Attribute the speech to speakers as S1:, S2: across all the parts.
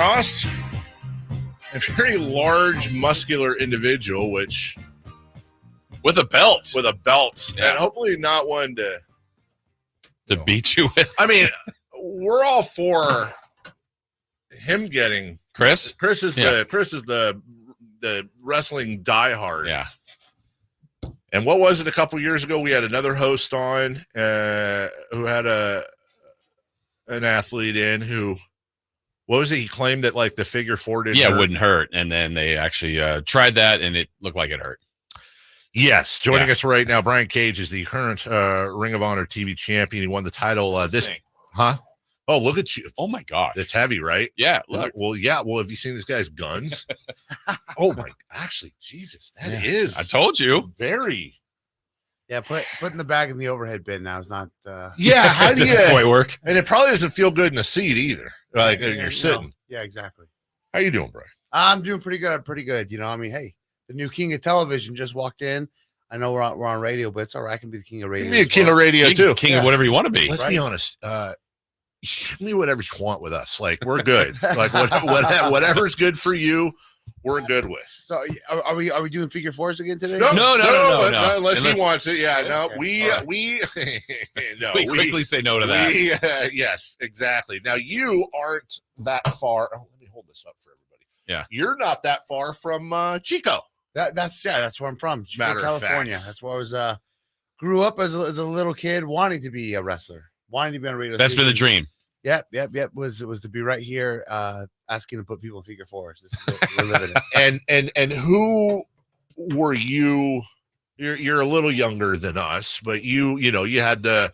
S1: Ross, a very large, muscular individual, which
S2: with a belt,
S1: and hopefully not one
S2: to beat you with.
S1: I mean, we're all for him getting
S2: Chris.
S1: Chris is the wrestling diehard.
S2: Yeah.
S1: And what was it a couple years ago? We had another host on who had an athlete in who. What was it? He claimed that like the figure four didn't hurt.
S2: It wouldn't hurt. And then they actually tried that and it looked like it hurt.
S1: Yes. Joining us right now, Brian Cage is the current Ring of Honor TV champion. He won the title Oh, look at you.
S2: Oh my gosh.
S1: That's heavy, right?
S2: Yeah. Look.
S1: Well, yeah. Well, have you seen this guy's guns? Oh my, actually, Jesus, that is.
S2: I told you.
S1: Very.
S3: Yeah, putting the bag in the overhead bin now is not.
S1: Yeah, how do you
S2: quite work?
S1: And it probably doesn't feel good in a seat either. Like you're sitting.
S3: No. Yeah, exactly.
S1: How you doing, Brian?
S3: I'm doing pretty good. You know, I mean, hey, the new king of television just walked in. I know we're on radio, but it's all right. I can be the king of radio.
S1: You can be a king of radio too.
S2: King of whatever you want to be.
S1: Let's be honest. Give me whatever you want with us. Like we're good. Like whatever's good for you, we're good with.
S3: So are we doing figure fours again today?
S1: No. Unless he wants it. Yeah, no.
S3: Okay.
S1: We
S2: we quickly say no to that.
S1: Yes, exactly. Now you aren't that far. Oh, let me hold this up for everybody.
S2: Yeah,
S1: you're not that far from Chico.
S3: That's where I'm from. Chico, California.
S1: Fact.
S3: That's where I was. Grew up as a little kid, wanting to be a wrestler, wanting to be on radio.
S2: That's been the dream.
S3: Yep. Was to be right here, asking to put people in figure fours. This is what we're living
S1: in. And who were you? You're a little younger than us, but you had the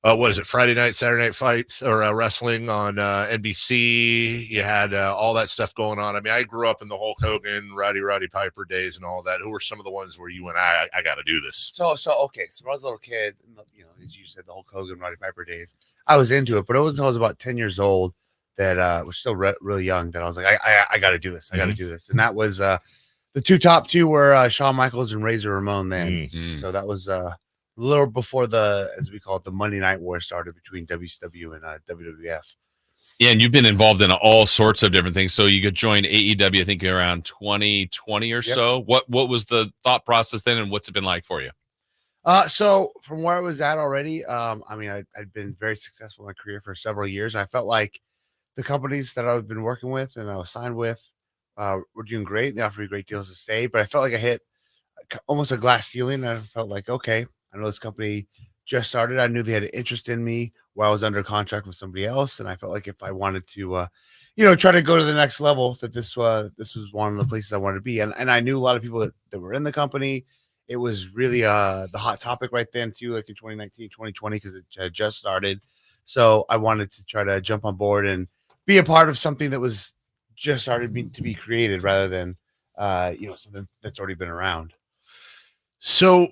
S1: what is it, Friday night, Saturday night fights or wrestling on NBC. You had all that stuff going on. I mean, I grew up in the Hulk Hogan, Roddy Piper days and all that. Who were some of the ones where you went, I got to do this?
S3: So okay. So when I was a little kid, as you said, the Hulk Hogan, Roddy Piper days, I was into it, but it wasn't until I was about 10 years old that was still really young that I was like, I got to do this. I got to do this. And that was the top two were Shawn Michaels and Razor Ramon then.
S1: Mm-hmm.
S3: So that was a little before as we call it, the Monday Night War started between WCW and WWF.
S2: Yeah, and you've been involved in all sorts of different things. So you could join AEW, I think around 2020 or so. What was the thought process then, and what's it been like for you?
S3: So from where I was at already, I mean, I'd been very successful in my career for several years. I felt like the companies that I've been working with and I was signed with were doing great. They offered me great deals to stay, but I felt like I hit almost a glass ceiling. And I felt like, okay, I know this company just started. I knew they had an interest in me while I was under contract with somebody else. And I felt like if I wanted to, try to go to the next level, that this was one of the places I wanted to be. And I knew a lot of people that were in the company. It was really the hot topic right then too, like in 2019, 2020, because it had just started. So I wanted to try to jump on board and be a part of something that was just started to be created rather than, something that's already been around.
S1: So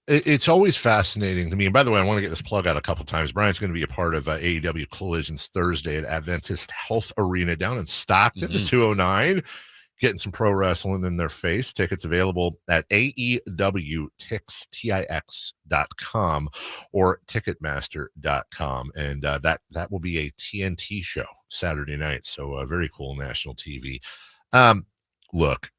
S1: it's always fascinating to me. And by the way, I want to get this plug out a couple times. Brian's going to be a part of AEW Collisions Thursday at Adventist Health Arena down in Stockton, the 209. Getting some pro wrestling in their face. Tickets available at AEWTix.com or Ticketmaster.com. And that will be a TNT show Saturday night. So very cool national TV. Look,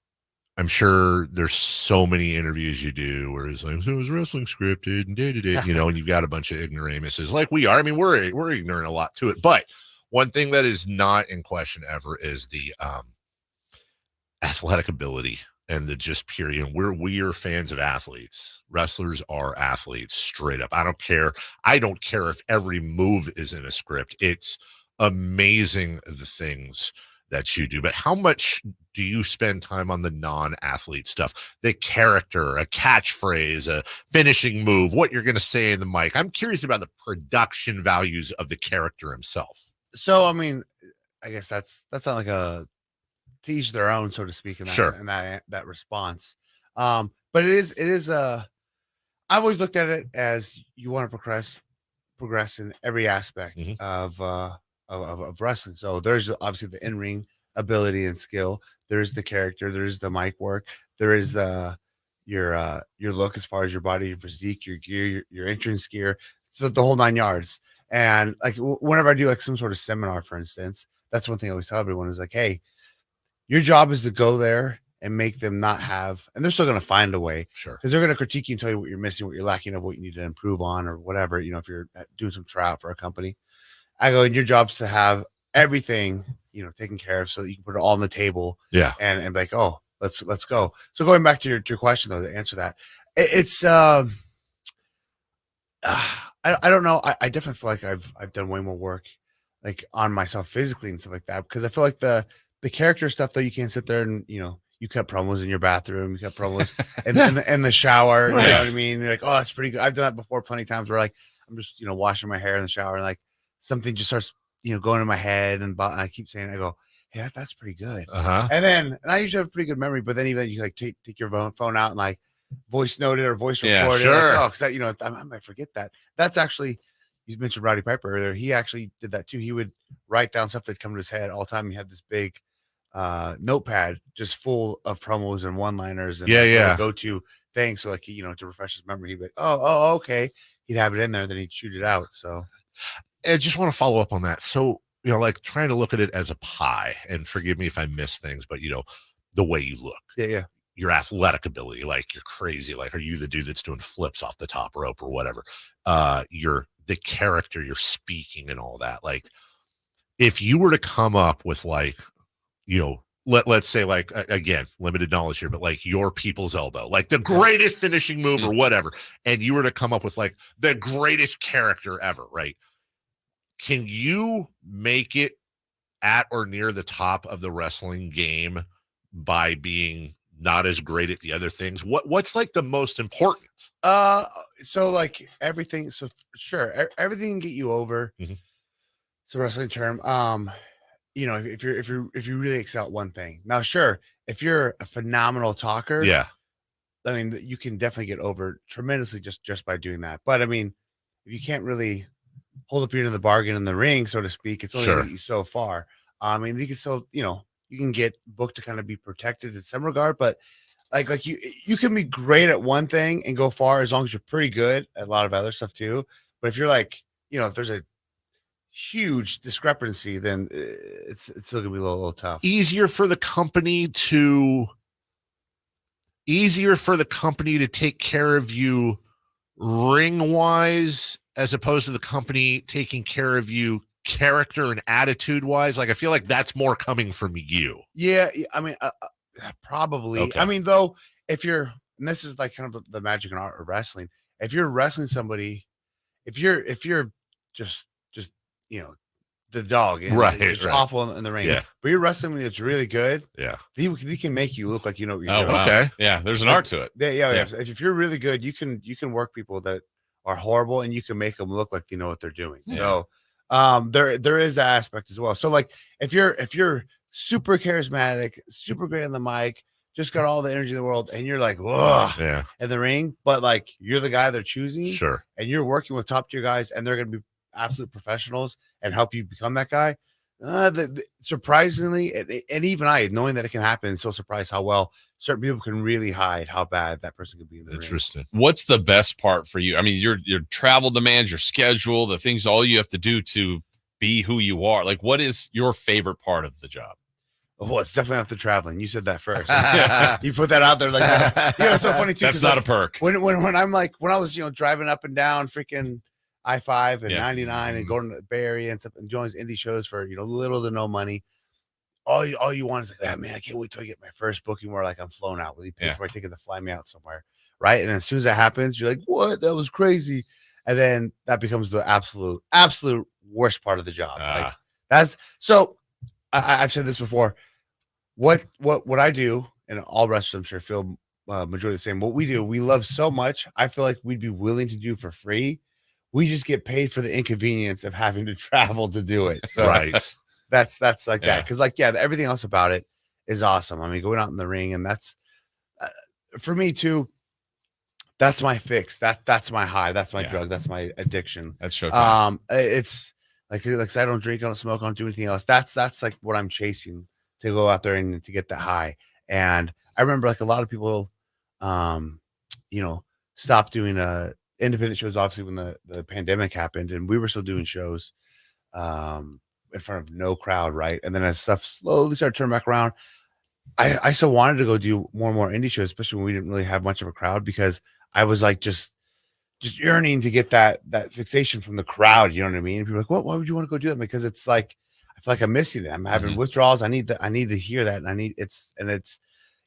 S1: I'm sure there's so many interviews you do where it's like, so is wrestling scripted and and you've got a bunch of ignoramuses like we are. I mean, we're ignorant a lot to it. But one thing that is not in question ever is the athletic ability and the just pure, we are fans of athletes. Wrestlers are athletes straight up. I don't care if every move is in a script. It's amazing the things that you do, but how much do you spend time on the non-athlete stuff, the character, a catchphrase, a finishing move, what you're going to say in the mic? I'm curious about the production values of the character himself.
S3: So, I mean, I guess that's not like a to each their own, so to speak, in that response. But it is I've always looked at it as you want to progress in every aspect of wrestling. So there's obviously the in-ring ability and skill. There's the character. There's the mic work. There is your look as far as your body, your physique, your gear, your entrance gear. So the whole 9 yards. And like whenever I do like some sort of seminar, for instance, that's one thing I always tell everyone is like, hey, your job is to go there and make them not have, and they're still going to find a way.
S1: Sure.
S3: Because they're going to critique you and tell you what you're missing, what you're lacking of, what you need to improve on, or whatever. If you're doing some tryout for a company, I go, and your job's to have everything, taken care of so that you can put it all on the table.
S1: Yeah.
S3: And be like, oh, let's go. So going back to your question though, to answer that, it's I don't know. I definitely feel like I've done way more work like on myself physically and stuff like that, because I feel like the character stuff though, you can't sit there and you cut promos in your bathroom, you cut promos in the shower. You know what I mean? You're like, oh, that's pretty good. I've done that before plenty of times where like I'm just washing my hair in the shower and like something just starts going in my head and I keep saying, I go, hey, that's pretty good. And I usually have a pretty good memory, but then even you like take your phone out and like voice note it or voice record it.
S1: Sure.
S3: Like, because I might forget that. That's actually, you mentioned Roddy Piper earlier. He actually did that too. He would write down stuff that'd come to his head all the time. He had this big notepad just full of promos and one-liners and go-to things. So like to refresh his memory, he'd be like, oh, okay. He'd have it in there, then he'd shoot it out. So
S1: I just want to follow up on that. So like trying to look at it as a pie, and forgive me if I miss things, but the way you look, your athletic ability, like you're crazy, like are you the dude that's doing flips off the top rope or whatever? You're the character, you're speaking and all that. Like if you were to come up with like let's say like again, limited knowledge here, but like your people's elbow, like the greatest finishing move or whatever, and you were to come up with like the greatest character ever, right? Can you make it at or near the top of the wrestling game by being not as great at the other things? What's like the most important?
S3: So like everything. So sure, everything can get you over. It's a wrestling term. If you really excel at one thing. Now, sure, if you're a phenomenal talker, I mean, you can definitely get over tremendously just by doing that. But I mean, if you can't really hold up your end of the bargain in the ring, so to speak, it's only going to get you so far. I mean, you can still, you can get booked to kind of be protected in some regard, but like you can be great at one thing and go far as long as you're pretty good at a lot of other stuff too. But if you're like, if there's a huge discrepancy, then it's still gonna be a little tough. Easier for the company to take care of you ring wise, as opposed to the company taking care of you character and attitude wise. Like I feel like that's more coming from you. Yeah, I mean, probably. Okay. I mean, though, if you're, and this is like kind of the magic and art of wrestling. If you're wrestling somebody, if you're just the dog, and it's awful in the ring, but you're wrestling somebody that's really good, he can make you look like what you're doing.
S2: Wow. Okay, there's an art to it.
S3: Yeah. If you're really good, you can work people that are horrible, and you can make them look like they know what they're doing. So there is that aspect as well. So like if you're super charismatic, super great on the mic, just got all the energy in the world, and you're like, whoa, in the ring, but like you're the guy they're choosing, and you're working with top tier guys, and they're going to be absolute professionals and help you become that guy. Surprisingly, and even I, knowing that it can happen, so surprised how well certain people can really hide how bad that person could be in the ring.
S2: What's the best part for you? I mean, your travel demands, your schedule, the things, all you have to do to be who you are. Like, what is your favorite part of the job?
S3: Oh, it's definitely not the traveling. You said that first. You put that out there like that. It's so funny too.
S2: That's not a perk.
S3: When I'm like, when I was driving up and down freaking I-5 and 99 and going to the Bay Area and stuff and doing these indie shows for little to no money. All you want is like, man, I can't wait till I get my first booking where like I'm flown out. Will you pay for my ticket to fly me out somewhere? Right. And then as soon as that happens, you're like, what? That was crazy. And then that becomes the absolute worst part of the job. Like that's so I've said this before. What I do, and all wrestlers I'm sure feel majority the same. What we do, we love so much. I feel like we'd be willing to do for free. We just get paid for the inconvenience of having to travel to do it. So that's like that. Cause like, everything else about it is awesome. I mean, going out in the ring, and that's for me too. That's my fix. That's my high. That's my drug. That's my addiction.
S2: That's showtime.
S3: It's like I don't drink, I don't smoke, I don't do anything else. That's like what I'm chasing, to go out there and to get that high. And I remember like a lot of people, stopped doing independent shows, obviously, when the pandemic happened, and we were still doing shows. in front of no crowd, right? And then as stuff slowly started turning back around, I still wanted to go do more and more indie shows, especially when we didn't really have much of a crowd, because I was like just yearning to get that fixation from the crowd. You know what I mean? People are like, why would you want to go do that? Because it's like I feel like I'm missing it. I'm having withdrawals. I need to hear that, and it's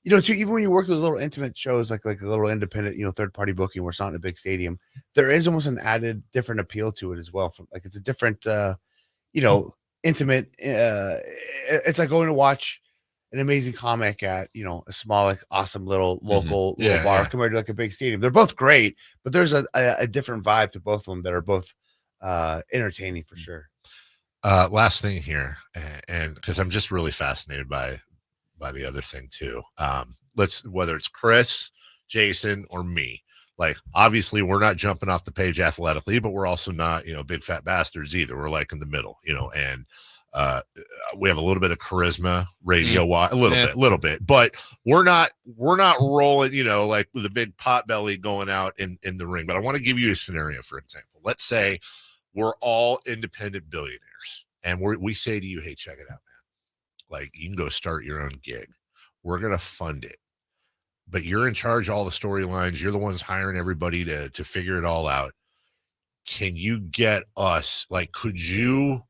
S3: too, even when you work those little intimate shows, like a little independent, third party booking where it's not in a big stadium, there is almost an added different appeal to it as well. From like it's a different, intimate. It's like going to watch an amazing comic at a small, like awesome little local bar compared to like a big stadium. They're both great, but there's a different vibe to both of them that are both entertaining for sure.
S1: Last thing here, and because I'm just really fascinated by the other thing too. Whether it's Chris, Jason, or me, like obviously we're not jumping off the page athletically, but we're also not big fat bastards either. We're like in the middle, and we have a little bit of charisma, radio a little bit, but we're not rolling, like with a big pot belly going out in the ring. But I want to give you a scenario, for example. Let's say we're all independent billionaires, and we say to you, hey, check it out, man. Like, you can go start your own gig. We're going to fund it, but you're in charge of all the storylines. You're the ones hiring everybody to figure it all out. Can you get us, like, could you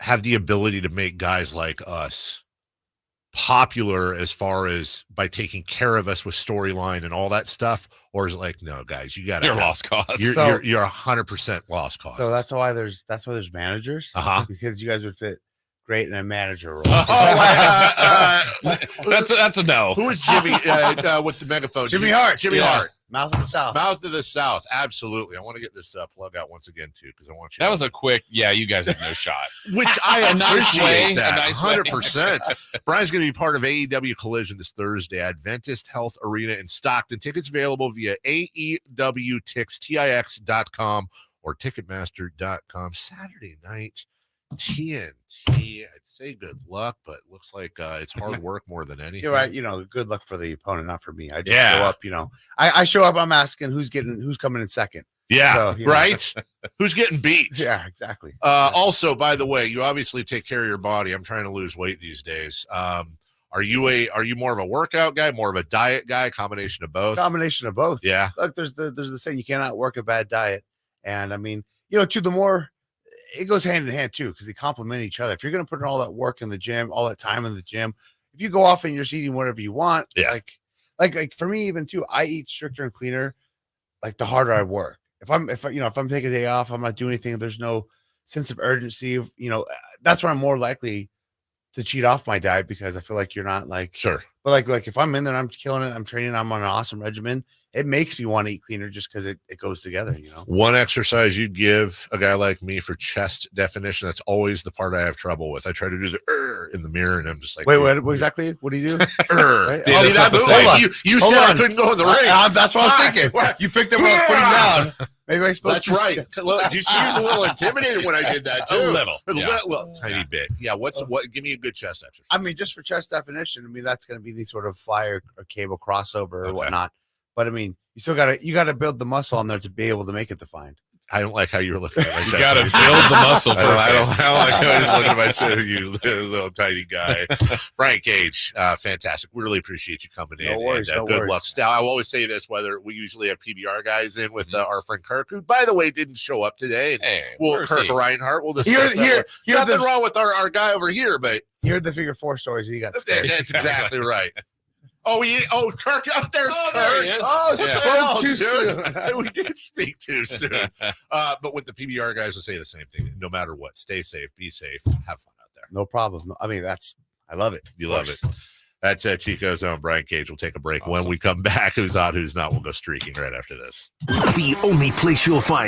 S1: have the ability to make guys like us popular as far as by taking care of us with storyline and all that stuff? Or is it like, no, guys, you got to,
S2: you're lost cause.
S1: You're 100% lost cause.
S3: So that's why there's managers, because you guys would fit great in a manager role.
S2: That's a no.
S1: Who is Jimmy with the megaphone?
S3: Jimmy Hart.
S1: Jimmy Hart.
S3: Mouth of the South.
S1: Mouth of the South. Absolutely. I want to get this plug out once again too, because I want you.
S2: That was a quick. Yeah, you guys have no shot.
S1: Which I appreciate.
S2: A nice
S1: 100%. Brian's going to be part of AEW Collision this Thursday at Adventist Health Arena in Stockton. Tickets available via AEWTix.com or Ticketmaster.com. Saturday night. TNT. I'd say good luck, but looks like it's hard work more than anything.
S3: You're right. Good luck for the opponent, not for me. I just show up. I show up. I'm asking who's coming in second.
S1: Yeah, so, right. Who's getting beat?
S3: Yeah, exactly.
S1: Also, by the way, you obviously take care of your body. I'm trying to lose weight these days. Are you more of a workout guy, more of a diet guy? Combination of both.
S3: Combination of both.
S1: Yeah.
S3: Look, there's the saying, you cannot work a bad diet, and I mean, the more. It goes hand in hand too, because they complement each other. If you're going to put in all that work in the gym, all that time in the gym, if you go off and you're just eating whatever you want, like for me, even too, I eat stricter and cleaner, like the harder I work. If I'm taking a day off, I'm not doing anything. If there's no sense of urgency, that's where I'm more likely to cheat off my diet, because I feel like you're not like,
S1: sure.
S3: But like if I'm in there, I'm killing it, I'm training, I'm on an awesome regimen, it makes me want to eat cleaner just because it goes together,
S1: One exercise you give a guy like me for chest definition, that's always the part I have trouble with. I try to do the in the mirror, and I'm just like,
S3: wait, what exactly? What do you do?
S1: Right?
S2: See, that's the same.
S1: You said I couldn't go in the ring.
S3: That's what I was thinking. You picked up what I was putting down. Maybe I spoke.
S1: That's right. Look, you see, he was a little intimidated when I did that too.
S2: A
S1: little tiny bit. Yeah. What? Give me a good chest exercise.
S3: I mean, just for chest definition, I mean that's going to be any sort of flyer or cable crossover or whatnot. But I mean, you gotta build the muscle on there to be able to make it defined.
S1: I don't like how you're looking at my chest.
S2: You gotta build the muscle first.
S1: I don't like how he's looking at my chest, you little tiny guy. Brian Cage, fantastic. We really appreciate you coming in.
S3: No worries,
S1: good luck. Now, I will always say this, whether we usually have PBR guys in with our friend Kirk, who, by the way, didn't show up today. Kirk Reinhardt, we'll discuss that. Nothing wrong with our guy over here, but
S3: here the figure 4 stories he got.
S1: That's exactly right. Kirk, up there's Kirk.
S2: There he is.
S3: Spoke too soon.
S1: We did speak too soon. But with the PBR guys, will say the same thing. No matter what, stay safe, be safe, have fun out there.
S3: No problem. I mean, I love it.
S1: You love it. That's Chico's own Brian Cage. We'll take a break. Awesome. When we come back, who's on, who's not, we'll go streaking right after this.
S4: The only place you'll find